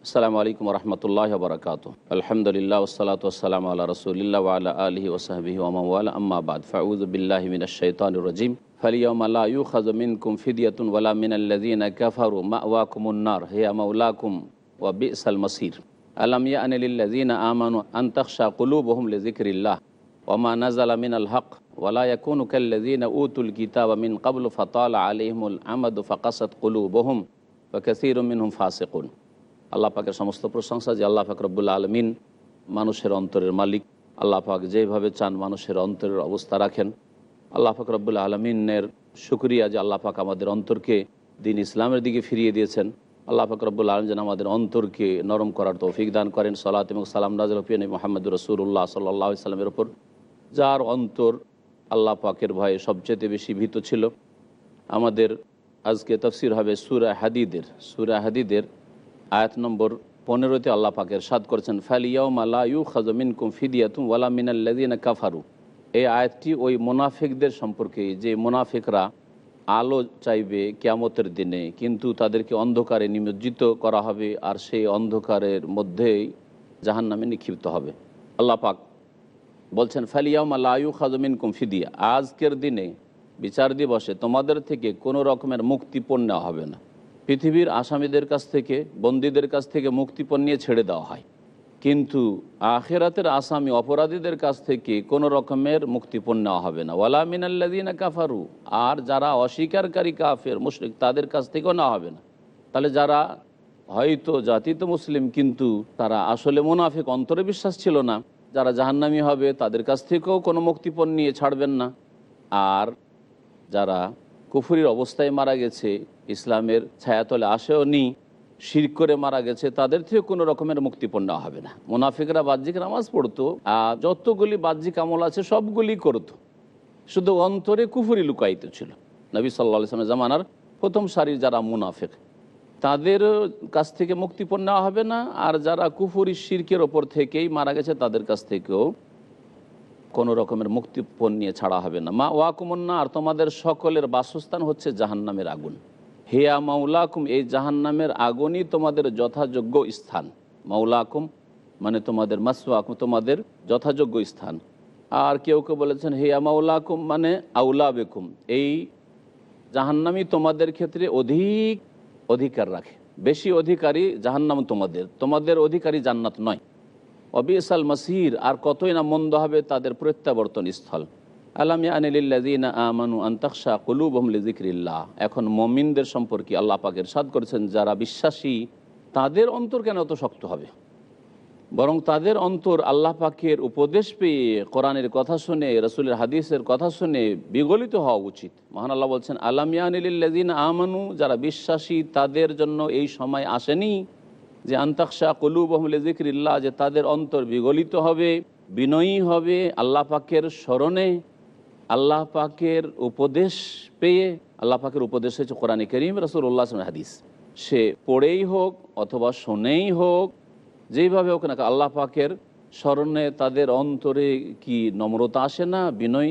আসসালামু আলাইকুম রহমতুল্লাহ বরকাত। আলহামদুলিল্লাহ ওসসালাতু ওয়াসসালামু আলা রাসূলিল্লাহ ওয়া আলা আলিহি ওয়া সাহবিহি ওয়া মান ওয়ালা, আম্মা বাদ। ফাউযু বিল্লাহি মিনাশ শাইতানির রাজিম। ফালিয়াওমা লা ইউখাযু মিনকুম ফিদিয়াতুন ওয়ালা মিনাল্লাযীনা কাফারু মাওয়াকুমুন নার হিয়া মাওলাকুম ওয়া বি'সাল মাসির। আলাম ইয়া'নি লিল্লাযীনা আমানু আন তাখশা কুলুবুহুম লিযিকরিল্লাহ ওয়া মা নাযালা মিনাল হক ওয়া লা ইয়াকুনু কাল্লাযীনা উতুল কিতাবা মিন ক্বাবলু ফাতালা আলাইহিমুল আমাদু ফাকাসাত কুলুবুহুম ওয়া কাসীরুম মিনহুম ফাসিকুন। আল্লাহ পাকের সমস্ত প্রশংসা যে আল্লাহ পাক রব্বুল আলমিন মানুষের অন্তরের মালিক। আল্লাহ পাক যেভাবে চান মানুষের অন্তরের অবস্থা রাখেন। আল্লাহ পাক রব্বুল আলমিনের শুকরিয়া যে আল্লাহ পাক আমাদের অন্তরকে দিন ইসলামের দিকে ফিরিয়ে দিয়েছেন। আল্লাহ পাক রব্বুল আলমিন যেন আমাদের অন্তরকে নরম করার তৌফিক দান করেন। সালাত এবং সালাম নাযিল হোক নবী মুহাম্মদ রাসূলুল্লাহ সাল্লাল্লাহু আলাইহি সাল্লামের ওপর, যার অন্তর আল্লাহ পাকের ভয়ে সবচেয়ে বেশি ভীত ছিল। আমাদের আজকে তাফসীর হবে সূরা হাদীদের আয়াত নম্বর 15-তে আল্লাহ পাক ইরশাদ করেছেন, ফালিয়াওমা লা ইউখাযু মিনকুম ফিদিয়াতুন ওয়ালা মিনাল্লাযীনা কাফারু। এই আয়াতটি ওই মুনাফিকদের সম্পর্কে, যে মুনাফিকরা আলো চাইবে কিয়ামতের দিনে, কিন্তু তাদেরকে অন্ধকারে নিমজ্জিত করা হবে আর সেই অন্ধকারের মধ্যেই জাহান্নামে নিক্ষিপ্ত হবে। আল্লাহ পাক বলছেন, ফালিয়াওমা লা ইউখাযু মিনকুম ফিদিয়া, আজকের দিনে বিচার দিবসে তোমাদের থেকে কোনো রকমের মুক্তিপণ নেওয়া হবে না। পৃথিবীর আসামিদের কাছ থেকে, বন্দীদের কাছ থেকে মুক্তিপণ নিয়ে ছেড়ে দেওয়া হয়, কিন্তু আখিরাতের আসামি অপরাধীদের কাছ থেকে কোনো রকমের মুক্তিপণ নেওয়া হবে না। ওয়ালা মিনাল্লাযীনা কাফারু, আর যারা অস্বীকারী কাফের মুশরিক তাদের কাছ থেকেও নেওয়া হবে না। তাহলে যারা হয়তো জাতিত মুসলিম কিন্তু তারা আসলে মুনাফিক, অন্তরে বিশ্বাস ছিল না, যারা জাহান্নামী হবে তাদের কাছ থেকেও কোনো মুক্তিপণ নিয়ে ছাড়বেন না। আর যারা কুফরির অবস্থায় মারা গেছে, ইসলামের ছায়াতলে আসেও নি, শিরক করে মারা গেছে, তাদের থেকে কোনো রকমের মুক্তিপণ নেওয়া হবে না। মুনাফিকরা বাহ্যিক নামাজ পড়তো, আর যতগুলি বাহ্যিক আমল আছে সবগুলি করতো, শুধু অন্তরে কুফরি লুকায়িত ছিল। নবী সাল্লাল্লাহু আলাইহি ওয়াসাল্লাম জামানার প্রথম সারির যারা মুনাফিক, তাদের কাছ থেকে মুক্তিপণ নেওয়া হবে না। আর যারা কুফরি শিরকের ওপর থেকেই মারা গেছে তাদের কাছ থেকেও কোনো রকমের মুক্তিপণ নিয়ে ছাড়া হবে না। মা ওয়াকুমুন্না, আর তোমাদের সকলের বাসস্থান হচ্ছে জাহান্নামের আগুন। হিয়া মাওলাকুম, এই জাহান্নামের আগুনই তোমাদের যথাযোগ্য স্থান। মাওলাকুম মানে তোমাদের মাসওয়াকুম, তোমাদের যথাযোগ্য স্থান। আর কেউ কেউ বলেছেন হিয়া মাওলাকুম মানে আউলা বেকুম, এই জাহান্নামই তোমাদের ক্ষেত্রে অধিকার রাখে, বেশি অধিকারী জাহান্নাম তোমাদের অধিকারী জান্নাত নয়। অবিসাল মাসির, আর কতই না মন্দ হবে তাদের প্রত্যাবর্তন স্থল। আলাম ইয়ানি লিল্লাযীনা আমানু আন তাখশা কুলুবুহুম লিযিকরিল্লাহ। এখন মুমিনদের সম্পর্কে আল্লাহ পাক ইরশাদ করেছেন, যারা বিশ্বাসী তাদের অন্তর কেন এত শক্ত হবে, বরং তাদের অন্তর আল্লাহ পাকের উপদেশ পেয়ে, কোরআনের কথা শুনে, রাসূলের হাদিসের কথা শুনে বিগলিত হওয়া উচিত। মহান আল্লাহ বলছেন, আলাম ইয়ানি লিল্লাযীনা আমানু, যারা বিশ্বাসী তাদের জন্য এই সময় আসেনি যে আন তাখশা কুলুবুহুম লিযিকরিল্লাহ, যে তাদের অন্তর বিগলিত হবে, বিনয়ী হবে আল্লাহ পাকের স্মরণে, আল্লাহ পাকের উপদেশ পেয়ে। আল্লাহ পাকের উপদেশ হচ্ছে কোরআন কারীম, রাসূলুল্লাহ সাল্লাল্লাহু আলাইহি ওয়াসাল্লাম হাদিস। সে পড়েই হোক অথবা শুনেই হোক, যেইভাবে হোক না, আল্লাহ পাকের স্মরণে তাদের অন্তরে কি নম্রতা আসে না, বিনয়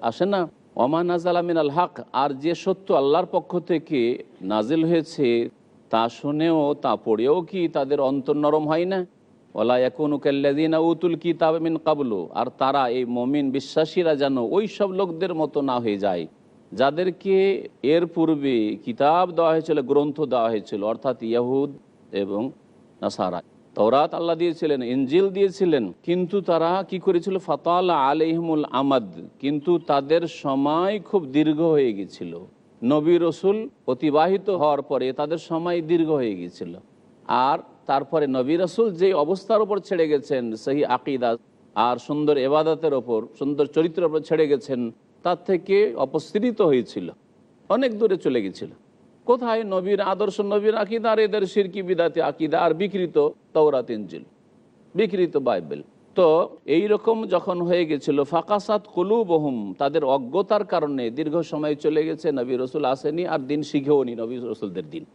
আসে না? ওমা নাযালা মিনাল হক, আর যে সত্য আল্লাহর পক্ষ থেকে নাজিল হয়েছে তা শুনেও, তা পড়েও কি তাদের অন্তর নরম হয় না? ওয়ালা ইয়াকুনু কাল্লাযীনা উতুল কিতাবা মিন ক্বাবলু, আর তারা এই মুমিন বিশ্বাসীরা যেন ওই সব লোকদের মতো না হয়ে যায় যাদেরকে এর পূর্বে কিতাব দেওয়া হয়েছিল, গ্রন্থ দেওয়া হয়েছিল, অর্থাৎ ইয়াহুদ এবং নাসারা। তাওরাত আল্লাহ দিয়েছিলেন, ইনজিল দিয়েছিলেন, কিন্তু তারা কি করেছিল? ফাতালা আলাইহিমুল আমাদ, কিন্তু তাদের সময় খুব দীর্ঘ হয়ে গেছিল। নবী রসুল অতিবাহিত হওয়ার পরে তাদের সময় দীর্ঘ হয়ে গিয়েছিল। আর তারপরে নবী রসুল যে অবস্থার ওপর ছেড়ে গেছেন, সহি আকিদা আর সুন্দর ইবাদতের ওপর, সুন্দর চরিত্রের ওপর ছেড়ে গেছেন, তার থেকে অপসৃত হয়েছিল, অনেক দূরে চলে গেছিল। কোথায়? নবীর আদর্শ, নবীর আকিদা, আর এদের শিরকি বিদাতি আকিদা, আর বিকৃত তাওরাত ইনজিল, বিকৃত বাইবেল। তো এই রকম যখন হয়ে গেছিল, ফাকাসাত কুলুবুহুম, তাদের অজ্ঞতার কারণে দীর্ঘ সময় চলে গেছে, নবী রসুল আসেনি, আর দিন শিখেওনি নবী রসুলদের দিন।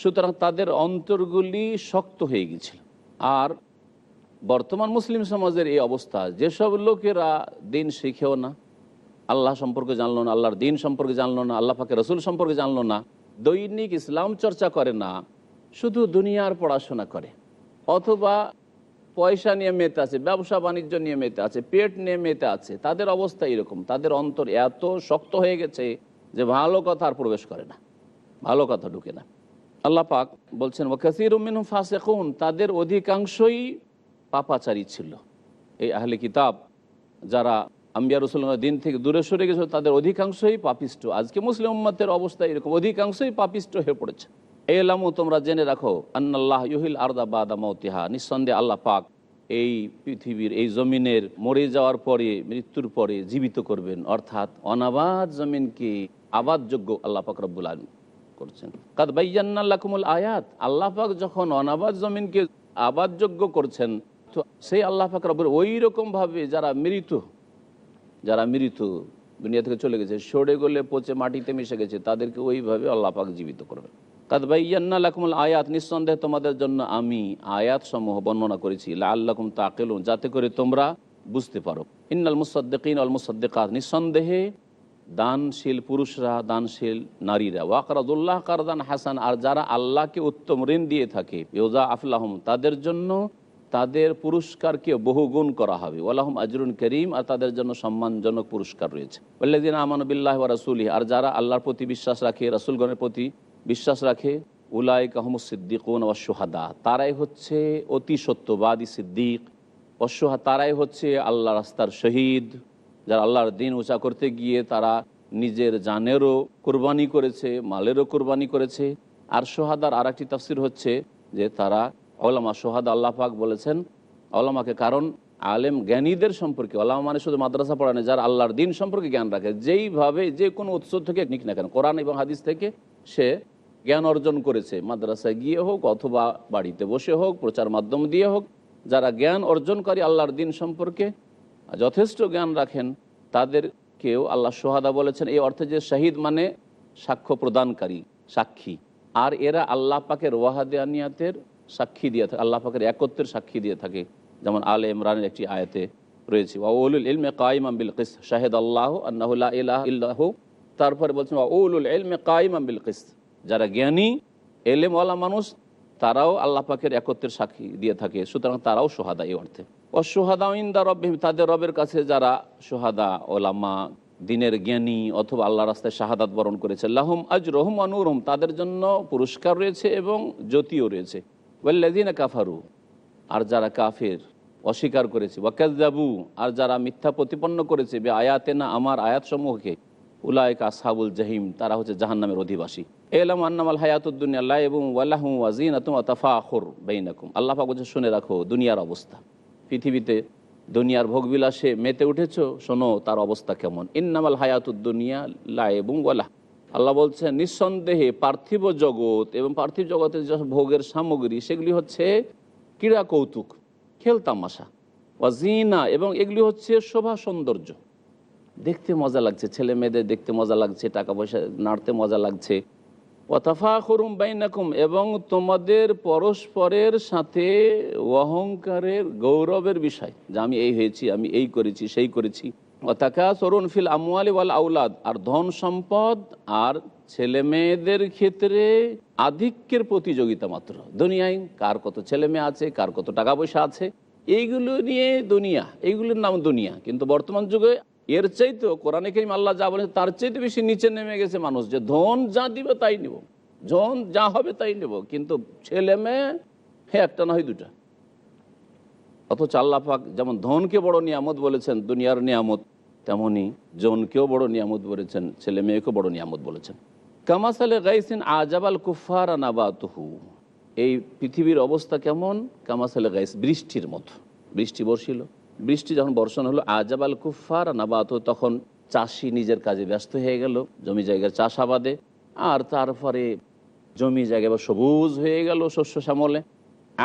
সুতরাং তাদের অন্তরগুলি শক্ত হয়ে গেছিল। আর বর্তমান মুসলিম সমাজের এই অবস্থা, যেসব লোকেরা দিন শিখেও না, আল্লাহ সম্পর্কে জানলো না, আল্লাহর দিন সম্পর্কে জানলো না, আল্লাহ পাকের রসুল সম্পর্কে জানলো না, দৈনিক ইসলাম চর্চা করে না, শুধু দুনিয়ার পড়াশোনা করে, অথবা পয়সা নিয়ে মেতে আছে, ব্যবসা বাণিজ্য নিয়ে মেতে আছে, পেট নিয়ে মেতে আছে, তাদের অবস্থা এরকম। তাদের অন্তর এত শক্ত হয়ে গেছে যে ভালো কথা আর প্রবেশ করে না, ভালো কথা ঢুকে না। আল্লাহ পাক বলছেন ওয়াকাসীরুম মিনহুম ফাসিকুন, তাদের অধিকাংশই পাপাচারী ছিল। এই আহলে কিতাব যারা আম্বিয়া রাসূলুল্লাহর দিন থেকে দূরে সরে গেছে তাদের অধিকাংশই পাপিষ্ট। আজকে মুসলিম উম্মতের অবস্থা এরকম, অধিকাংশই পাপিষ্ট হয়ে পড়েছে। এলামু, তোমরা জেনে রাখো, আন্নাল্লাহ ইউহিল আরদা বাদা মাউতিহা, নিঃসন্দেহে আল্লাহ পাক এই পৃথিবীর এই জমিনের মরে যাওয়ার পরে, মৃত্যুর পরে জীবিত করবেন, অর্থাৎ অনাবাদ জমিনকে আবাদযোগ্য আল্লাহ পাক রব্বুল আলামিন করছেন। কাদ বায়্যান্না লাকুমুল আয়াত, আল্লাহ পাক যখন অনাবাদ জমিনকে আবাদযোগ্য করছেন, তো সেই আল্লাহ পাক রব্বুল ওই রকমভাবে যারা মৃত দুনিয়া থেকে চলে গেছে, সরে গলে পচে মাটিতে মিশে গেছে, তাদেরকে ওইভাবে আল্লাহ পাক জীবিত করবেন। কাদ বায়্যান্না লাকুমুল আয়াত, নিঃসন্দেহে তোমাদের জন্য আমি আয়াত সমূহ বর্ণনা করেছি, লাআল্লাকুম তাকিলুন, যাতে করে তোমরা বুঝতে পারো। ইন্নাল মুসাদ্দিকিন ওয়াল মুসাদ্দিকাত, নিঃসন্দেহে দানশীল পুরুষরা, দানশীল নারীরা, ওয়াকরাদুল্লাহ কারদান হাসান, আর যারা আল্লাহকে উত্তম ঋণ দিয়ে থাকে, ইউজা আফলাহুম, তাদের জন্য তাদের পুরস্কারকে বহুগুণ করা হবে, ওয়ালাহুম আজরুন করিম, আর তাদের জন্য সম্মানজনক পুরস্কার রয়েছে। ওয়াল্লাযিনা আমানু বিল্লাহি ওয়া রাসূলিহি, আর যারা আল্লাহর প্রতি বিশ্বাস রাখে, রাসূলগণের প্রতি বিশ্বাস রাখে, উলাইকা হুমুস সিদ্দিকুন ওয়াশ শুহাদা, তারাই হচ্ছে অতি সত্যবাদী সিদ্দিক, ওয়াশ শুহাদা, তারাই হচ্ছে আল্লাহ রাস্তার শহীদ, যারা আল্লাহর দিন উঁচা করতে গিয়ে তারা নিজের জানেরও কোরবানি করেছে, মালেরও কোরবানি করেছে। আর সোহাদার আর একটি তাফসির হচ্ছে যে তারা ওলামা, সোহাদা আল্লাহ পাক বলেছেন ওলামাকে, কারণ আলেম জ্ঞানীদের সম্পর্কে, ওলামা মানে শুধু মাদ্রাসা পড়ানো, যারা আল্লাহর দিন সম্পর্কে জ্ঞান রাখে, যেইভাবে যে কোনো উৎস থেকে নিক না কেন, কোরআন এবং হাদিস থেকে সে জ্ঞান অর্জন করেছে, মাদ্রাসায় গিয়ে হোক অথবা বাড়িতে বসে হোক, প্রচার মাধ্যম দিয়ে হোক, যারা জ্ঞান অর্জনকারী আল্লাহর দিন সম্পর্কে যথেষ্ট জ্ঞান রাখেন, তাদেরকেও আল্লাহ সোহাদা বলেছেন। এই অর্থে যে শহীদ মানে সাক্ষ্য প্রদানকারী, সাক্ষী, আর এরা আল্লাহ পাকের ওয়াহাদানিয়াতের সাক্ষী দিয়ে থাকে, আল্লাহ পাকের একত্বের সাক্ষী দিয়ে থাকে, যেমন আলে ইমরানের একটি আয়াতে রয়েছে, ওয়া উলুল ইলমি কাইমান বিল কিসত শাহিদাল্লাহু আন্নাহু লা ইলাহা ইল্লাহু, তারপরে বলছেন ওয়া উলুল ইলমি কাইমান বিল কিসত, যারা জ্ঞানী এলেমওয়ালা মানুষ তারাও আল্লাহ পাকের একত্বের সাক্ষী দিয়ে থাকে, সুতরাং তারাও সোহাদা এই অর্থে। অসোহাদা ইনদা রব্বিহিম, তাদের রবের কাছে যারা সোহাদা, ওলামা, দিনের জ্ঞানী অথবা আল্লাহ রাস্তায় শাহাদাত বরণ করেছে, লাহুম আজরুহুম ওয়া নূরুহুম, তাদের জন্য পুরস্কার রয়েছে এবং জ্যোতিও রয়েছে। ওয়াল্লাযিনা কাফারু, আর যারা কাফের, অস্বীকার করেছে, ওয়াকাযযাবু, আর যারা মিথ্যা প্রতিপন্ন করেছে, বে আয়াতেনা, আমার আয়াতসমূহকে, উলাইকা আসহাবুল জাহিম, তারা হচ্ছে জাহান্নামের অধিবাসী। এলাম আন্নামাল হায়াতুদ দুনিয়া লাইবুম ওয়া লাহু ওয়া যিনাতুম ওয়া তাফাখুর বাইনাকুম, আল্লাহ পাক বলছে শুনে রাখো দুনিয়ার অবস্থা, পৃথিবীতে দুনিয়ার ভোগবিলাসে মেতে উঠেছো, শোনো তার অবস্থা কেমন। ইন্নামাল হায়াতুদ দুনিয়া লাইবুম ওয়া লাহু, আল্লাহ বলছেন নিঃসন্দেহে পার্থিব জগৎ এবং পার্থিব জগতের যে ভোগের সামগ্রী, সেগুলি হচ্ছে ক্রীড়া কৌতুক, খেলতামাশা, ওয়া যিনা, এবং এগুলি হচ্ছে শোভা সৌন্দর্য, দেখতে মজা লাগছে, ছেলে মেয়েদের দেখতে মজা লাগছে, টাকা পয়সা নাড়তে মজা লাগছে। ওয়া তাফাখুরুম বাইনাকুম, এবং তোমাদের পরস্পরের সাথে অহংকারের, গৌরবের বিষয়, যে আমি এই হয়েছি, আমি এই করেছি, সেই করেছি। ওয়া তাকাসুরুন ফিল আমওয়ালি ওয়াল আওলাদ, আর ধন সম্পদ আর ছেলে মেয়েদের ক্ষেত্রে আধিক্যের প্রতিযোগিতা মাত্র। দুনিয়ায় কার কত ছেলে মেয়ে আছে, কার কত টাকা পয়সা আছে, এইগুলো নিয়ে দুনিয়া, এইগুলোর নাম দুনিয়া। কিন্তু বর্তমান যুগে এর চাইতে কোরআনে কারীম আল্লাহ যা বলেছে তার চাইতে বেশি নিচে নেমে গেছে মানুষ, যে ধন যা দিবে তাই নেব, ধন যা হবে তাই নেব, কিন্তু ছেলে মেয়ে একটা না হয় দুটা। অথচ আল্লাহ পাক যেমন ধনকে বড় নিয়ামত বলেছেন, দুনিয়ার নিয়ামত, তেমনি জনকেও বড় নিয়ামত বলেছেন, ছেলে মেয়েকেও বড় নিয়ামত বলেছেন। কামাসালে গাইসিন আজাবাল কুফার নাবাতুহু, এই পৃথিবীর অবস্থা কেমন? কামাসালে গাইস, বৃষ্টির মতো। বৃষ্টি বর্ষিল, বৃষ্টি যখন বর্ষণ হলো, আজাবাল কুফার নাবাত, তখন চাষি নিজের কাজে ব্যস্ত হয়ে গেল, জমি জায়গার চাষাবাদে, আর তারপরে জমি জায়গা বা সবুজ হয়ে গেল শস্য শ্যামলে।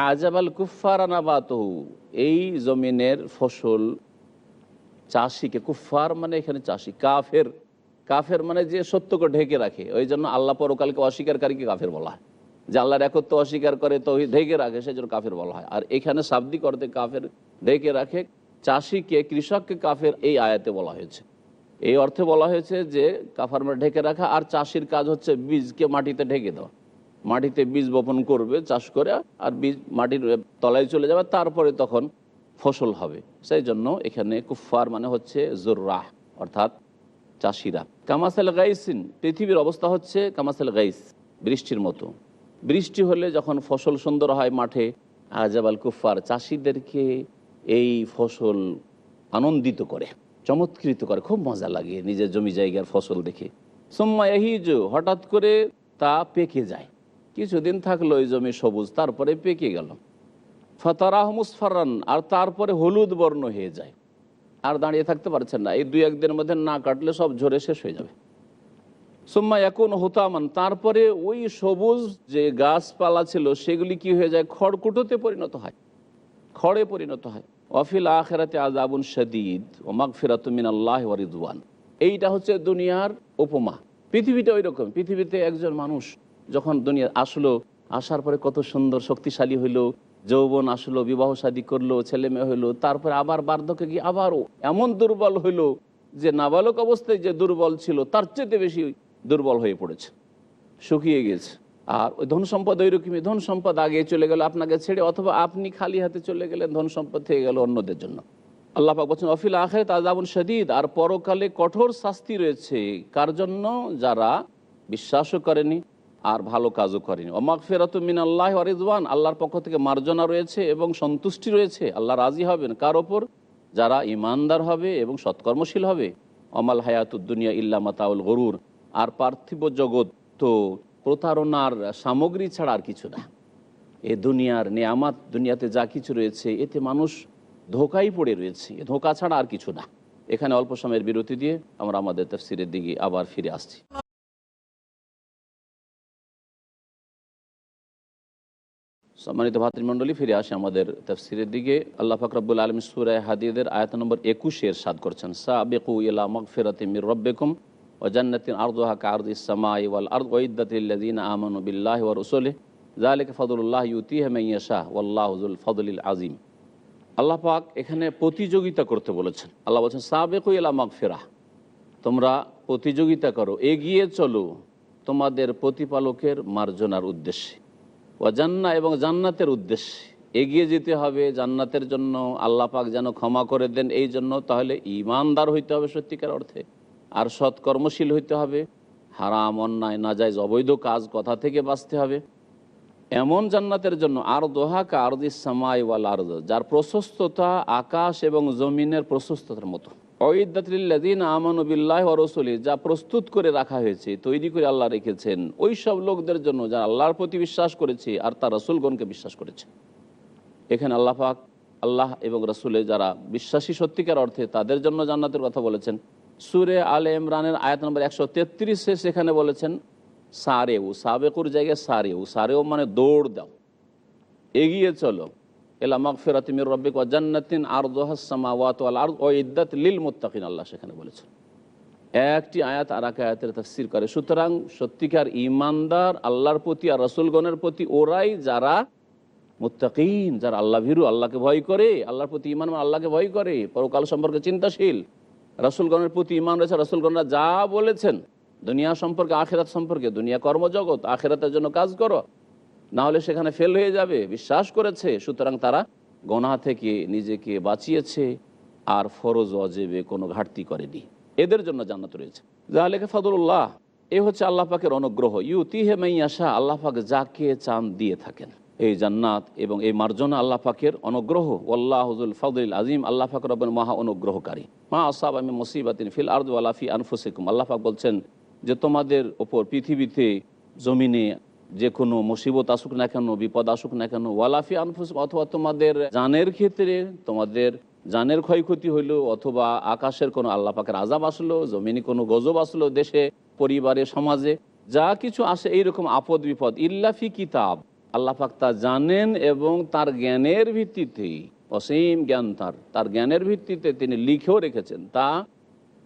আজাবাল কুফার নাবাতহু, এই জমিনের ফসল চাষিকে, কুফার মানে এখানে চাষি, কাফের, কাফের মানে যে সত্যকে ঢেকে রাখে, ওই জন্য আল্লাহ পরকালকে অস্বীকারীকে কাফের বলা হয়, যে আল্লাহর একত্ব অস্বীকার করে তো ঢেকে রাখে, সেজন্য কাফের বলা হয়। আর এখানে শাব্দিক অর্থে কাফের ঢেকে রাখে, চাষিকে, কৃষককে কাফের এই আয়াতে বলা হয়েছে। এই অর্থে বলা হয়েছে যে কাফার মানে ঢেকে রাখা, আর চাষির কাজ হচ্ছে বীজকে মাটিতে ঢেকে দেওয়া, মাটিতে বীজ বপন করবে চাষ করে, আর বীজ মাটির তলায় চলে যাবে, তারপরে তখন ফসল হবে। সেই জন্য এখানে কুফফার মানে হচ্ছে জুররাহ, অর্থাৎ চাষিরা। কামাসাল গাইসিন, পৃথিবীর অবস্থা হচ্ছে কামাসাল গাইস, বৃষ্টির মতো। বৃষ্টি হলে যখন ফসল সুন্দর হয় মাঠে, আজাবাল কুফফার, চাষিদেরকে এই ফসল আনন্দিত করে, চমৎকৃত করে, খুব মজা লাগে নিজের জমি জায়গার ফসল দেখে। সুম্মা ইয়াহিজ, হঠাৎ করে তা পেকে যায়, কিছুদিন থাকলো ওই জমি সবুজ, তারপরে পেকে গেল। ফাতারাহ মুসফারান, আর তারপরে হলুদ বর্ণ হয়ে যায়, আর দাঁড়িয়ে থাকতে পারছেন না, এই 2-1 দিনের মধ্যে না কাটলে সব ঝরে শেষ হয়ে যাবে। সুম্মা ইয়াকুন হুতামান, তারপরে ওই সবুজ যে গাছপালা ছিল সেগুলি কি হয়ে যায়, খড়কুটোতে পরিণত হয়, খড়ে পরিণত হয়। ওয়াফিল আখিরাতে আযাবুন শাদীদ ওয়া মাগফিরাতুম মিনাল্লাহি ওয়া রিদওয়ান। এইটা হচ্ছে দুনিয়ার উপমা। পৃথিবীটা ওই রকম। পৃথিবীতে একজন মানুষ যখন দুনিয়া আসলো, আসার পরে কত সুন্দর শক্তিশালী হইলো, যৌবন আসলো, বিবাহ শাদী করলো, ছেলে মেয়ে হইলো, তারপরে আবার বার্ধক্যে গিয়ে আবারও এমন দুর্বল হইলো যে নাবালক অবস্থায় যে দুর্বল ছিল তার চেয়ে বেশি দুর্বল হয়ে পড়েছে, শুকিয়ে গেছে। আর ওই ধন সম্পদ ওই রকমই, ধন সম্পদ আগে চলে গেল আপনাকে ছেড়ে, অথবা আপনি খালি হাতে চলে গেলেন, ধন সম্পদ থেকে গেল অন্যদের জন্য। আল্লাহ পাক বলছেন অফিল আখিরাত আযাবুন শাদীদ, আর পরকালে কঠোর শাস্তি রয়েছে কার জন্য, যারা বিশ্বাসও করেনি আর ভালো কাজও করেনি। ওয়া মাগফিরাতুম মিনাল্লাহি ওয়া রিদওয়ান, আল্লাহর পক্ষ থেকে মার্জনা রয়েছে এবং সন্তুষ্টি রয়েছে, আল্লাহ রাজি হবেন কার ওপর, যারা ইমানদার হবে এবং সৎকর্মশীল হবে। অমাল হায়াতুদ দুনিয়া ইল্লা মাতাউল গুরুর, আর পার্থিব জগৎ তো প্রতারণার সামগ্রী ছাড়া আর কিছু না। এ দুনিয়ার নেয়ামাত, দুনিয়াতে যা কিছু রয়েছে এতে মানুষ ধোকাই পড়ে রয়েছে, ধোকা ছাড়া আর কিছু না। এখানে অল্প সময়ের বিরতি দিয়ে আমরা আমাদের তাফসীরের দিকে আবার ফিরে আসছি। সম্মানিত ভাতৃমণ্ডলী, ফিরে আসে আমাদের তাফসীরের দিকে। আল্লাহ পাক রব্বুল আলামিন সূরা হাদীদের আয়াত নম্বর 21 ইরশাদ করছেন, সাবিকু ইলা মাগফিরাতিম মির রাব্বিকুম ওয়া জান্নাতিন আরদুহা কাআরদিস সামাই ওয়াল আরদ উইদ্দাতিল লাযিনা আমানু বিল্লাহি ওয়া রাসূলিহি যালিকা ফাদলুল্লাহি ইউতিহি মান ইয়াশা ওয়াল্লাহু যুল ফাদলিল আযীম। আল্লাহ পাক এখানে প্রতিযোগিতা করতে বলেছেন। আল্লাহ বলছেন সাবিকু ইলা মাগফিরাহ, তোমরা প্রতিযোগিতা করো, এগিয়ে চলো তোমাদের প্রতিপালকের মার্জনার উদ্দেশ্যে, ওয়া জান্নাহ, এবং জান্নাতের উদ্দেশ্যে এগিয়ে যেতে হবে জান্নাতের জন্য, আল্লাহ পাক যেন ক্ষমা করে দেন এই জন্য। তাহলে ঈমানদার হইতে হবে সত্যিকার অর্থে, আর সৎকর্মশীল হইতে হবে, হারাম অন্যায় নাজায়েজ অবৈধ কাজ কথা থেকে বাঁচতে হবে। এমন জান্নাতের জন্য আর দোহা কা আরদিস সামাই ওয়াল আরদ, যার প্রশস্ততা আকাশ এবং জমিনের প্রশস্ততার মতো। ওয়াইদ্দাতিল্লাযিনা আমানু বিল্লাহি ওয়া রাসূলিহি, যা প্রস্তুত করে রাখা হয়েছে, তৈরি করে আল্লাহ রেখেছেন ওই সব লোকদের জন্য যারা আল্লাহর প্রতি বিশ্বাস করেছে আর তার রাসূলগণকে বিশ্বাস করেছে। এখানে আল্লাহ পাক আল্লাহ এবং রাসূলে যারা বিশ্বাসী সত্যিকার অর্থে, তাদের জন্য জান্নাতের কথা বলেছেন। সূরা আলে ইমরানের আয়াত নম্বর 133-এ সেখানে বলেছেন সারেউ, সাবেকুর জায়গায় সারেউ, সারেউ মানে দৌড় দাও, এগিয়ে চলো, ইলা মাগফিরাতিম মির রাব্বিক ওয়া জান্নাতিন আরদুহাস সামাওয়াতু ওয়াল আরদ উইদ্দাত লিল মুত্তাকিন, আল্লাহ সেখানে বলেছেন। একটি আয়াত আর এক আয়াতের তাফসীর করে। সুতরাং সত্যিকার ঈমানদার আল্লাহর প্রতি আর রাসূলগণের প্রতি ওরাই যারা মুত্তাকিন, যারা আল্লাহ ভীরু, আল্লাহকে ভয় করে, আল্লাহর প্রতি ঈমান মানে আল্লাহকে ভয় করে, পরকাল সম্পর্কে চিন্তাশীল, রাসূলগণের প্রতি ঈমান রয়েছে, রাসূলগণরা যা বলেছেন দুনিয়া সম্পর্কে, আখিরাত সম্পর্কে, দুনিয়া কর্মজগৎ, আখিরাতের জন্য কাজ করো, না হলে সেখানে ফেল হয়ে যাবে, বিশ্বাস করেছে। সুতরাং তারা গুনাহ থেকে নিজেকে বাঁচিয়েছে আর ফরজ ওয়াজিবে কোনো ঘাটতি করেনি, এদের জন্য জান্নাত রয়েছে। যালিকা ফাদলুল্লাহ, এ হচ্ছে আল্লাহ পাকের অনুগ্রহ। ইউতিহি মান ইয়াশা, আল্লাহ পাক যাকে চান দিয়ে থাকেন এই জান্নাত এবং এই মার্জনা আল্লাহ পাকের অনুগ্রহ। ওয়াল্লাহু যুল ফাদলিল আযীম, আল্লাহ পাক রব্বুল মহা অনুগ্রহকারী। মা আসাবা মিন মুসিবাতিন ফিল আরদি ওয়ালা ফি আনফুসিকুম, আল্লাহ পাক বলছেন যে তোমাদের ওপর পৃথিবীতে জমিনে যে কোনো মুসিবত আসুক না কেন, বিপদ আসুক না কেন, ওয়ালাফি আনফুসিকুম, অথবা তোমাদের জানের ক্ষেত্রে তোমাদের জানের ক্ষয়ক্ষতি হইলো, অথবা আকাশের কোনো আল্লাহ পাকের আযাব আসলো, জমিনে কোনো গজব আসলো, দেশে পরিবারে সমাজে যা কিছু আসে এইরকম আপদ বিপদ, ইল্লা ফি কিতাব, আল্লাহ পাক তা জানেন এবং তার জ্ঞানের ভিত্তিতে, অসীম জ্ঞান তার জ্ঞানের ভিত্তিতে তিনি লিখেও রেখেছেন। তা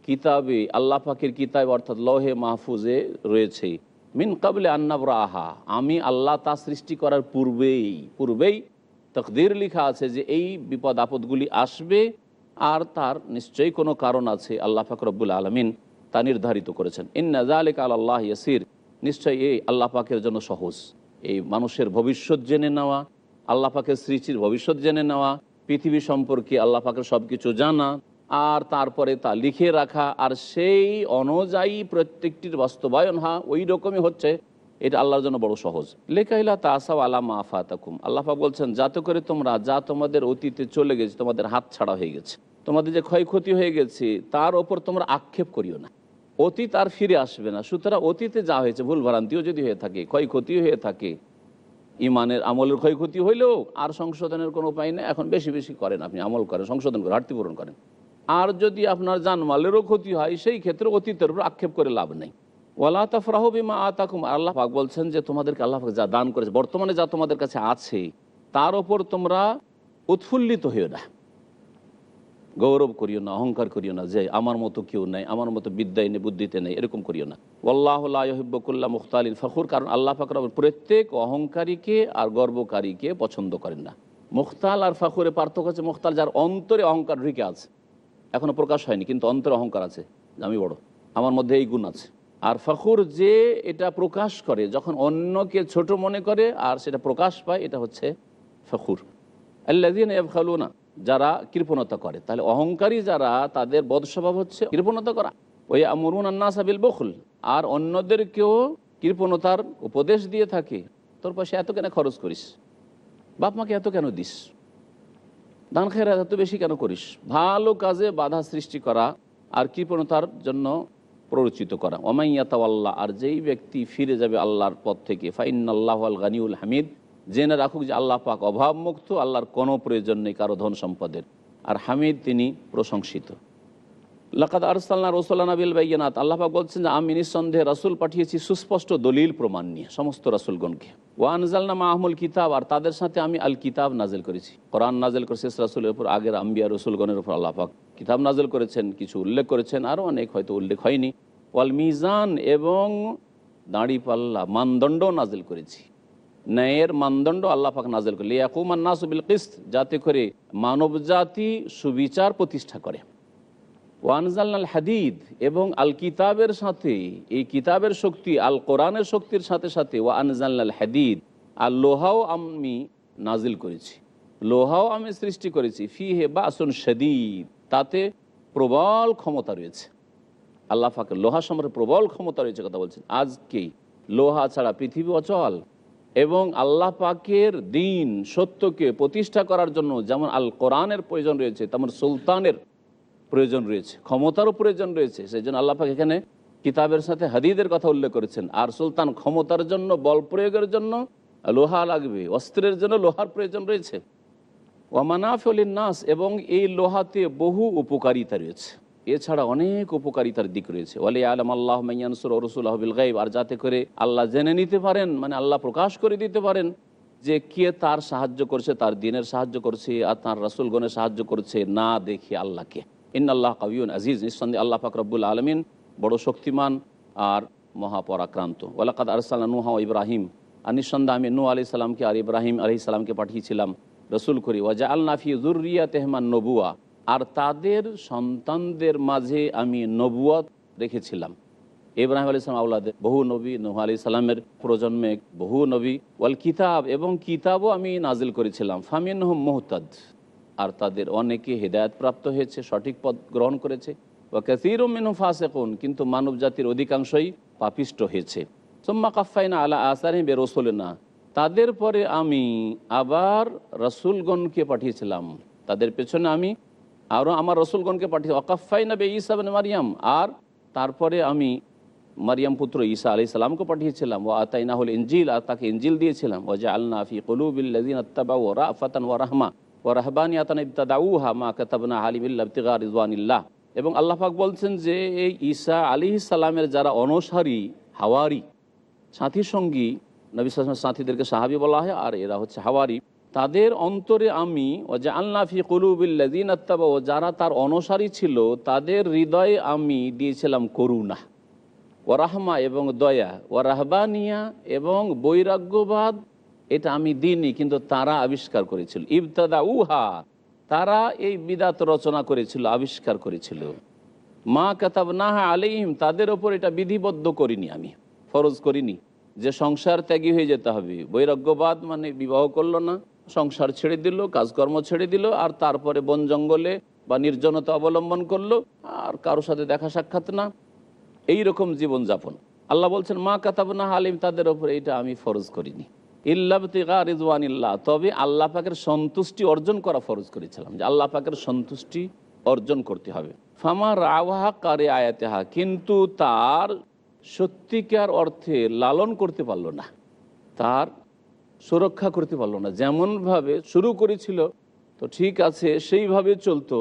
কিতাবে, আল্লাহ পাকের কিতাব অর্থাৎ লৌহে মাহফুজে রয়েছে। মিন কাবলে আন্নাবরাহা, আমি আল্লাহ তা সৃষ্টি করার পূর্বেই তকদির লেখা আছে যে এই বিপদ আপদগুলি আসবে, আর তার নিশ্চয়ই কোনো কারণ আছে, আল্লাহ পাক রব্বুল আলামিন তা নির্ধারিত করেছেন। ইন্না যালিকা আলাল্লাহি ইয়াসির, নিশ্চয়ই এই আল্লাহ পাকের জন্য সহজ। এই মানুষের ভবিষ্যৎ জেনে নেওয়া, আল্লাহ পাকের সৃষ্টির ভবিষ্যৎ জেনে নেওয়া, পৃথিবী সম্পর্কে আল্লাহ পাকের সব কিছু জানা, আর তারপরে তা লিখে রাখা, আর সেই অনুযায়ী প্রত্যেকটির বাস্তবায়ন ওই রকমই হচ্ছে, এটা আল্লাহর জন্য বড় সহজ। লেখাইলা তাসাও আলা মা ফাতাকুম, আল্লাহ পাক বলছেন যাতে করে তোমরা যা তোমাদের অতীতে চলে গেছে, তোমাদের হাত ছাড়া হয়ে গেছে, তোমাদের যে ক্ষয়ক্ষতি হয়ে গেছে তার ওপর তোমরা আক্ষেপ করিও না। অতীত আর ফিরে আসবে না, সুতরাং অতীতে যা হয়েছে, ভুল ভ্রান্তিও যদি হয়ে থাকে, ক্ষয়ক্ষতিও হয়ে থাকে, ইমানের আমলের ক্ষয়ক্ষতি হইলেও আর সংশোধনের কোনো উপায় নেই, এখন বেশি বেশি করেন, আপনি আমল করেন, সংশোধন করেন, ঘাটতি পূরণ করেন। আর যদি আপনার জানমালেরও ক্ষতি হয়, সেই ক্ষেত্রে অতীতের উপর আক্ষেপ করে লাভ নেই। ওয়ালা তাফরাহু বিমা আতাকুম, আল্লাহ পাক বলছেন যে তোমাদেরকে আল্লাহ পাক যা দান করেছে, বর্তমানে যা তোমাদের কাছে আছে, তার ওপর তোমরা উৎফুল্লিত হইও না, গৌরব করিও না, অহংকার করিও না যে আমার মতো কেউ নেই, আমার মতো বিদ্যায় নেই, বুদ্ধিতে নেই, এরকম করিও না। ওয়াল্লাহু লা ইউহিব্বু কুল্লা মুখতালিন ফখুর, কারণ আল্লাহ পাক রব্বুল প্রত্যেক অহংকারীকে আর গর্বকারীকে পছন্দ করেন না। মুখতাল আর ফখুরের পার্থক্য হচ্ছে, মুখতাল যার অন্তরে অহংকার ঢুকে আছে, এখনো প্রকাশ হয়নি কিন্তু অন্তরে অহংকার আছে, আমি বড়, আমার মধ্যে এই গুণ আছে। আর ফখুর যে এটা প্রকাশ করে, যখন অন্যকে ছোট মনে করে আর সেটা প্রকাশ পায়, এটা হচ্ছে ফখুর। আল্লাযীনা ইয়াবখালুনা, যারা কৃপণতা করে। তাহলে অহংকারী যারা, তাদের বদস্বভাব হচ্ছে কৃপণতা করা। ওই আমরুনা আন-নাসা বিল বুখল, আর অন্যদেরকেও কৃপণতার উপদেশ দিয়ে থাকে। তোর পাশে এত কেন খরচ করিস, বাপ মাকে এত কেন দিস, দান খেরাত এত বেশি কেন করিস, ভালো কাজে বাধা সৃষ্টি করা আর কৃপণতার জন্য প্ররোচিত করা। ওমান ইয়াতাওয়াল্লাহ, আর যেই ব্যক্তি ফিরে যাবে আল্লাহর পথ থেকে, ফাইন্নাল্লাহুল গানিউল হামিদ, জেনে রাখুক যে আল্লাহ পাক অভাবমুক্ত, আল্লাহর কোনো প্রয়োজন নেই কারো ধন সম্পদের, আর হামিদ তিনি প্রশংসিত। লাকাদ আরসালনা রাসূলানা বিল বাইয়িনাত, আল্লাহ পাক বলছেন যে আমি নিঃসন্দেহে রাসূল পাঠিয়েছি সুস্পষ্ট দলিল প্রমাণ নিয়ে সমস্ত রাসূলগণকে। ওয়া আনজালনা মাআহুল কিতাব, আর তাদের সাথে আমি আল কিতাব নাজিল করেছি, কোরআন নাজিল করেছি রাসূলের উপর, আগের আম্বিয়া রাসূলগণের উপর আল্লাহ পাক কিতাব নাজিল করেছেন, কিছু উল্লেখ করেছেন, আরও অনেক হয়তো উল্লেখ হয়নি। ওয়াল মিজান, এবং দাঁড়িপাল্লা মানদণ্ড নাজিল করেছি, ন্যায়ের মানদণ্ড আল্লাহ পাক নাজিল করে, লিয়াকুমান নাসু বিল কিসত, যাতে করে মানবজাতি সুবিচার প্রতিষ্ঠা করে। ওয়ানজালনাল হাদিদ, এবং আল কিতাবের সাথে, এই কিতাবের শক্তি আল কোরআনের শক্তির সাথে সাথে ওয়ানজালনাল হাদিদ, আর লোহাও আমি নাজিল করেছি, লোহাও আমি সৃষ্টি করেছি, ফিহে বাসুন শাদীদ, তাতে প্রবল ক্ষমতা রয়েছে। আল্লাহ পাকের লোহা সম্পর্কে প্রবল ক্ষমতা রয়েছে কথা বলছেন। আজকে লোহা ছাড়া পৃথিবী অচল, এবং আল্লাহ পাকের দিন সত্যকে প্রতিষ্ঠা করার জন্য যেমন আল কোরআনের প্রয়োজন রয়েছে, তেমন সুলতানের প্রয়োজন রয়েছে, ক্ষমতারও প্রয়োজন রয়েছে। সেই জন্য আল্লাহ পাক এখানে কিতাবের সাথে হাদিদের কথা উল্লেখ করেছেন। আর সুলতান ক্ষমতার জন্য, বল প্রয়োগের জন্য লোহা লাগবে, অস্ত্রের জন্য লোহার প্রয়োজন রয়েছে। ওয়া মানাফিউ লিন-নাস, এবং এই লোহাতে বহু উপকারিতা রয়েছে, এছাড়া অনেক উপকারিতার দিক রয়েছে। ওয়ালিয়ালাম আল্লাহু মান ইয়ানসুরু রাসূলাহু বিল গায়ব, আর যাতে করে আল্লাহ জেনে নিতে পারেন, মানে আল্লাহ প্রকাশ করে দিতে পারেন যে কে তার সাহায্য করছে, তার দ্বীনের সাহায্য করছে, আর তার রাসূলগণের সাহায্য করছে, না দেখে আল্লাহকে। ইন্নাল্লাহ কাবিয়ুন আজিজ, নিঃসন্দেহে আল্লাহ পাক রব্বুল আলামিন বড় শক্তিমান আর মহাপরাক্রান্ত। ওয়ালাকাদ আরসালনা নূহা ওয়া ইব্রাহিম, আর নিঃসন্দেহে আমি নূহ আলাইহিস সালামকে আর ইব্রাহিম আলাইহিস সালামকে পাঠিয়েছিলাম রসুল করি। ওয়া জাআলনা ফি যুররিয়াতিহিম আন-নবুওয়া, আর তাদের সন্তানদের মাঝে আমি নবুয়ত রেখেছিলাম। ইব্রাহিম আলাইহিস সালাম আওলাদে বহু নবী, নূহ আলাইহিস সালামের প্রজন্মে বহু নবী। ওয়াল কিতাব, এবং কিতাবও আমি নাজিল করেছিলাম। ফামিনহুম মুহতাদ, আর তাদের অনেকে হেদায়েত প্রাপ্ত হয়েছে, সঠিক পথ গ্রহণ করেছে। ওয়া কাসীরুম মিনহুম ফাসিকুন, কিন্তু মানব জাতির অধিকাংশই পাপিষ্ট হয়েছে। সুম্মা কাফাইনা আলা আসারিহিম বিরাসূলিনা, তাদের পরে আমি আবার রাসূলগণকে পাঠিয়েছিলাম, তাদের পেছনে আমি আরও আমার রাসূলগণকে পাঠিয়ে। ওয়াকাফাইনা বি ঈসা ইবনে মারইয়াম, আর তারপরে আমি মারিয়াম পুত্র ঈসা আলাইহিস সালামকে পাঠিয়েছিলাম। ওয়া আতাইনাহুল ইনজিল, আর তাকে ইনজিল দিয়েছিলাম। ওয়া জাআলনা ফি কুলুবিল লাযিনা ইত্তাবাউ রাফাতান ওয়া রাহমা ওয়া রাহবানিয়াতান ইবতাদাউহা মা কাতাবনা আলাইহিম ইল্লা ইবতিগা রিজওয়ানিল্লাহ। এবং আল্লাহ পাক বলছেন যে এই ঈসা আলাইহিস সালামের যারা অনুসারী, হাওয়ারি, সাথী সঙ্গী, নবী সাল্লাল্লাহু আলাইহি ওয়াসাল্লাম সাথীদেরকে সাহাবী বলা হয়, আর এরা হচ্ছে হাওয়ারি, তাদের অন্তরে আমি ওয়া জাআলনা ফি কুলুবিল লাযিনা ইত্তাবাউ, যারা তার অনুসারী ছিল তাদের হৃদয়ে আমি দিয়েছিলাম করুণা, ওয়া রাহমা, এবং দয়া, ওয়া রাহবানিয়া, এবং বৈরাগ্যবাদ, এটা আমি দিইনি কিন্তু তারা আবিষ্কার করেছিল। ইবতাদাউহা, তারা এই বিদাত রচনা করেছিল, আবিষ্কার করেছিল। মা কাতাবনাহা আলাইহিম, তাদের ওপর এটা বিধিবদ্ধ করিনি, আমি ফরজ করিনি। যে সংসার ত্যাগী হয়ে যেতে হবে। বৈরাগ্যবাদ মানে বিবাহ করলো না, সংসার ছেড়ে দিল, কাজকর্ম ছেড়ে দিল, আর তারপরে বন জঙ্গলে বা নির্জনতা অবলম্বন করলো, আর কারোর সাথে দেখা সাক্ষাৎ না, এই রকম জীবনযাপন। আল্লাহ বলছেন মা কাতাবনা হালিম, তাদের ওপর এইটা আমি ফরজ করিনি, ইল্লাবতিগা রিজওয়ানিল্লাহ, তবে আল্লাহ পাকের সন্তুষ্টি অর্জন করা ফরজ করেছিলাম, যে আল্লাহ পাকের সন্তুষ্টি অর্জন করতে হবে। ফামা রাওয়াহা কারে আয়াতেহা, কিন্তু তার সত্যিকার অর্থে লালন করতে পারলো না, তার সুরক্ষা করতে পারলো না। যেমনভাবে শুরু করেছিল তো ঠিক আছে, সেইভাবে চলতো,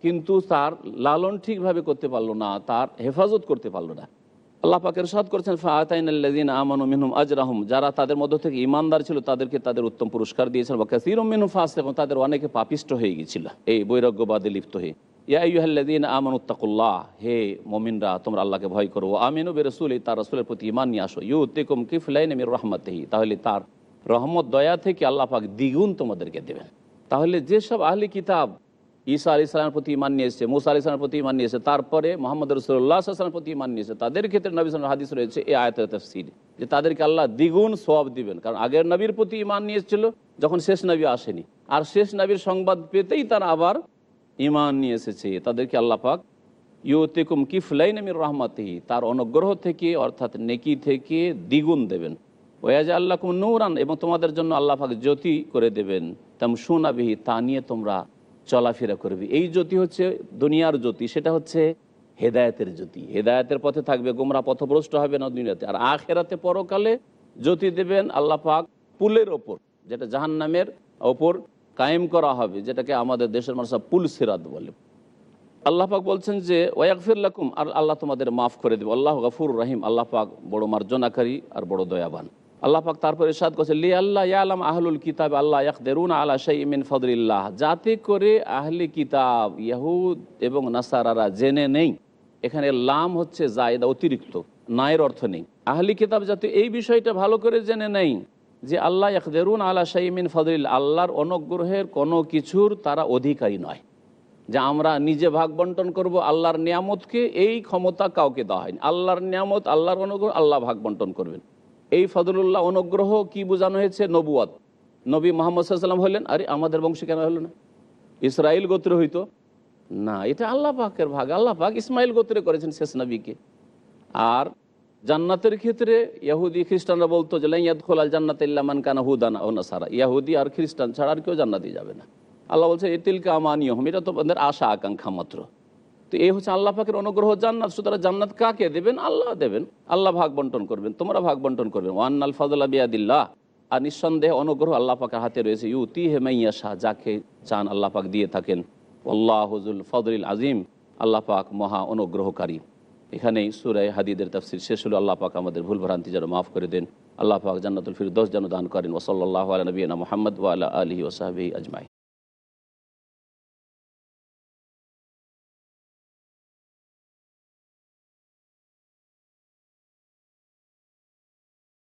কিন্তু তার লালন ঠিকভাবে করতে পারলো না, তার হেফাজত করতে পারলো না। আল্লাহ পাক ইরশাদ করেছেন ফাআতাইনাল্লাযীনা আমানু মিনহুম আজরাহুম, যারা তাদের মধ্য থেকে ঈমানদার ছিল তাদেরকে তাদের উত্তম পুরস্কার দিয়েছেন। ওয়া কাসীরুম মিনহুম ফাসিকুন, তাদের অনেকে পাপিষ্ট হয়ে গিয়েছিল এই বৈরাগ্যবাদে লিপ্ত হয়ে। ইয়া আইয়ুহাল্লাযীনা আমানুত্তাকুল্লাহ, হে মুমিনরা তোমরা আল্লাহকে ভয় করো। ওয়া আমিনু বিরাসূলি, তার রাসূলের প্রতি ঈমান নিয়ে আসো। ইউতিকুম কিফলাইন মির রাহমাতিহি, তাহলে তার রহমত দয়া থেকে আল্লাহ পাক দ্বিগুণ তোমাদেরকে দেবেন। তাহলে যেসব আহলি কিতাব ঈসা আলাইহিস সালামের প্রতি ঈমান নিয়ে এসেছে, মুসা আলাইহিস সালামের প্রতি ঈমান নিয়ে এসেছে, তারপরে মুহাম্মদ রাসূলুল্লাহ সাল্লাল্লাহু আলাইহি ওয়াসাল্লামের প্রতি ঈমান নিয়ে এসেছে, তাদের ক্ষেত্রে নবী সাল্লাল্লাহু আলাইহি ওয়াসাল্লামের হাদিস রয়েছে এই আয়াতের তাফসীর, যে তাদেরকে আল্লাহ দ্বিগুণ সওয়াব দিবেন। কারণ আগের নবীর প্রতি ঈমান নিয়ে এসেছিল যখন শেষ নবী আসেনি, আর শেষ নবীর সংবাদ পেতেই তারা আবার ঈমান নিয়ে এসেছে, তাদেরকে আল্লাহ পাক ইউতিকুম কিফলাইন মির রাহমাতিহি, তার অনুগ্রহ থেকে অর্থাৎ নেকি থেকে দ্বিগুণ দেবেন। ওয়াজাল লাকুম নূরান, এবং তোমাদের জন্য আল্লাহ পাক জ্যোতি করে দেবেন। তামশুনা বিহি, তা নিয়ে তোমরা চলাফেরা করবে। এই জ্যোতি হচ্ছে দুনিয়ার জ্যোতি, সেটা হচ্ছে হেদায়েতের জ্যোতি, হেদায়েতের পথে থাকবে, গোমরা পথভ্রষ্ট হবে না দুনিয়াতে। আর আখিরাতে পরকালে জ্যোতি দেবেন আল্লাহ পাক পুলের ওপর, যেটা জাহান্নামের ওপর কায়েম করা হবে, যেটাকে আমাদের দেশের মানুষ পুল সিরাত বলে। আল্লাহ পাক বলছেন যে ওয়াগফির লাকুম, আর আল্লাহ তোমাদের মাফ করে দেবে। আল্লাহ গফুর রহিম, আল্লাহ পাক বড় মার্জনাকারী আর বড় দয়াবান। আল্লাহ পাক তারপরে ইরশাদ করেছে লি আল্লাহ ইয়ালাম আহলুল কিতাব আল্লাহ ইয়াকদিরুনা আলা শাইইন মিন ফাদলিল্লাহ, যাতে করে আহলি কিতাব ইহুদ এবং নাসারারা জেনে নেই। এখানে লাম হচ্ছে জায়েদা, অতিরিক্ত, নায়ের অর্থ নেই। আহলি কিতাব যাতে এই বিষয়টা ভালো করে জেনে নেই যে আল্লাহ ইয়াকদিরুনা আলা শাইইন মিন ফাদলিল্লাহ, আল্লাহর অনুগ্রহের কোনো কিছুর তারা অধিকারী নয়, যে আমরা নিজে ভাগ বন্টন করব আল্লাহর নিয়ামতকে, এই ক্ষমতা কাউকে দেওয়া হয়নি। আল্লাহর নিয়ামত, আল্লাহর অনুগ্রহ, আল্লাহ ভাগ বন্টন করবেন। এই ফজলুল্লাহ অনুগ্রহ কি বোঝানো হয়েছে? নবুয়ত। নবী মুহাম্মদ সাল্লাল্লাহু আলাইহি ওয়াসাল্লাম হলেন, আরে আমাদের বংশ কেন হলো না? ইসরাইল গোত্র হইতো না, এটা আল্লাহ পাকের ভাগ। আল্লাহ পাক ইসমাইল গোত্রে করেছেন শেষ নবীকে। আর জান্নাতের ক্ষেত্রে ইহুদি খ্রিস্টানরা বলতো যে লা ইয়াদখুলাল জান্নাতা ইল্লা মান কানা হুদান আও নাসারা, ইহুদি আর খ্রিস্টান ছাড়া আর কেউ জান্নাতে যাবে না। আল্লাহ বলছে এতিলকা আমানিয়ুহুম, এটা তো আমাদের আশা আকাঙ্ক্ষা মাত্র। তো এই হচ্ছে আল্লাহ পাকের অনুগ্রহ জান্নাত। সুতরাং জান্নাত কাকে দেবেন? আল্লাহ দেবেন, আল্লাহ ভাগ বন্টন করবেন, তোমরা ভাগ বন্টন করবেন। ওয়ান্নাল ফাদলা বিয়াদিল্লাহ, আর নিঃসন্দেহে অনুগ্রহ আল্লাহ পাকের হাতে রয়েছে। ইউতিহি মান ইয়াশা, যাকে চান আল্লাহ পাক দিয়ে থাকেন। আল্লাহু যুল ফাদলিল আজিম, আল্লাহ পাক মহা অনুগ্রহকারী। এখানেই সূরা হাদীদের তাফসীর শেষ হলো। আল্লাহ পাক আমাদের ভুল ভ্রান্তি যেন মাফ করে দেন। আল্লাহ পাক জান্নাতুল ফিরদৌস যেন দান করেন। ওয়া সাল্লাল্লাহু আলা নবিয়িনা মুহাম্মদ ওয়া আলা আলিহি ওয়া সাহবিহি আজমাইন।